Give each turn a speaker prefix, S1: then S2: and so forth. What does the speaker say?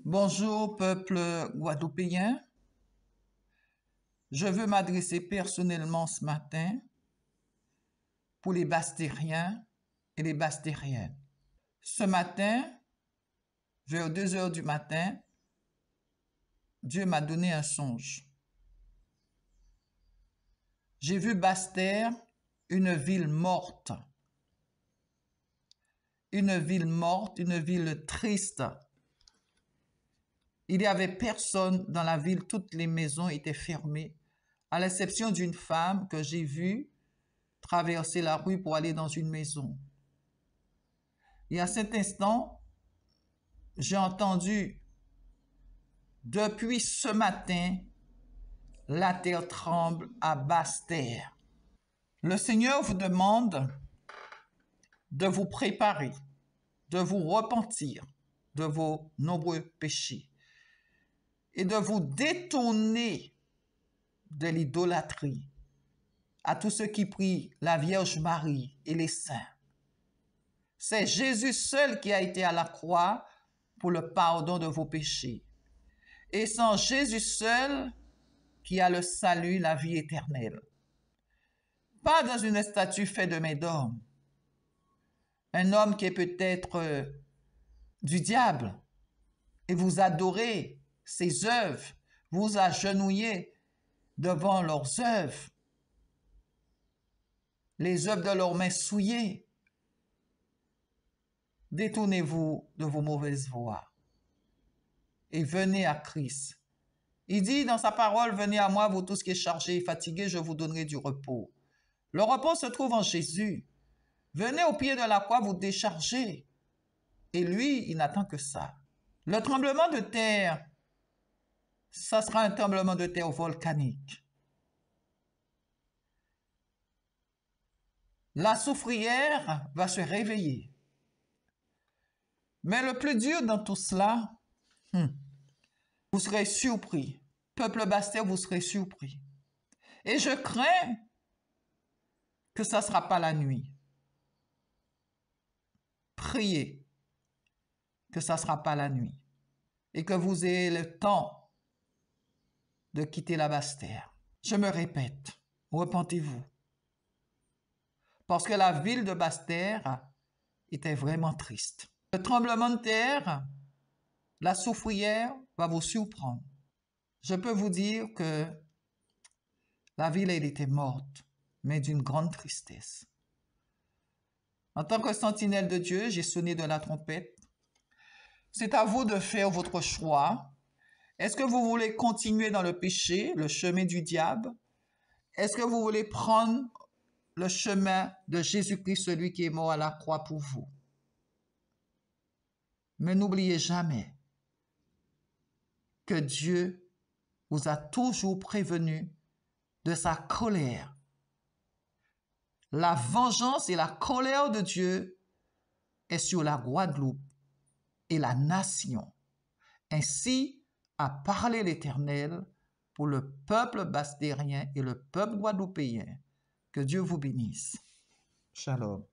S1: Bonjour peuple guadeloupéen, je veux m'adresser personnellement ce matin pour les Bastériens et les Bastériennes. Ce matin, vers 2 heures du matin, Dieu m'a donné un songe. J'ai vu Basse-Terre, une ville morte, une ville triste. Il n'y avait personne dans la ville, toutes les maisons étaient fermées, à l'exception d'une femme que j'ai vue traverser la rue pour aller dans une maison. Et à cet instant, j'ai entendu, depuis ce matin, la terre tremble à Basse-Terre. Le Seigneur vous demande de vous préparer, de vous repentir de vos nombreux péchés et de vous détourner de l'idolâtrie à tous ceux qui prient la Vierge Marie et les saints. C'est Jésus seul qui a été à la croix pour le pardon de vos péchés. Et sans Jésus seul qui a le salut, la vie éternelle. Pas dans une statue faite de main d'homme. Un homme qui est peut-être du diable. Et vous adorez ses œuvres. Vous agenouillez devant leurs œuvres. Les œuvres de leurs mains souillées. Détournez-vous de vos mauvaises voies et venez à Christ. Il dit dans sa parole, venez à moi, vous tous qui êtes chargés et fatigués, je vous donnerai du repos. Le repos se trouve en Jésus. Venez au pied de la croix vous décharger. Et lui, il n'attend que ça. Le tremblement de terre, ça sera un tremblement de terre volcanique. La soufrière va se réveiller. Mais le plus dur dans tout cela, vous serez surpris. Peuple Basse-Terre, vous serez surpris. Et je crains que ça ne sera pas la nuit. Priez que ça ne sera pas la nuit. Et que vous ayez le temps de quitter la Basse-Terre. Je me répète, repentez-vous. Parce que la ville de Basse-Terre était vraiment triste. Le tremblement de terre, la soufrière va vous surprendre. Je peux vous dire que la ville, elle était morte, mais d'une grande tristesse. En tant que sentinelle de Dieu, j'ai sonné de la trompette. C'est à vous de faire votre choix. Est-ce que vous voulez continuer dans le péché, le chemin du diable? Est-ce que vous voulez prendre le chemin de Jésus-Christ, celui qui est mort à la croix pour vous? Mais n'oubliez jamais que Dieu vous a toujours prévenu de sa colère. La vengeance et la colère de Dieu est sur la Guadeloupe et la nation. Ainsi a parlé l'Éternel pour le peuple bastérien et le peuple guadeloupéen. Que Dieu vous bénisse. Shalom.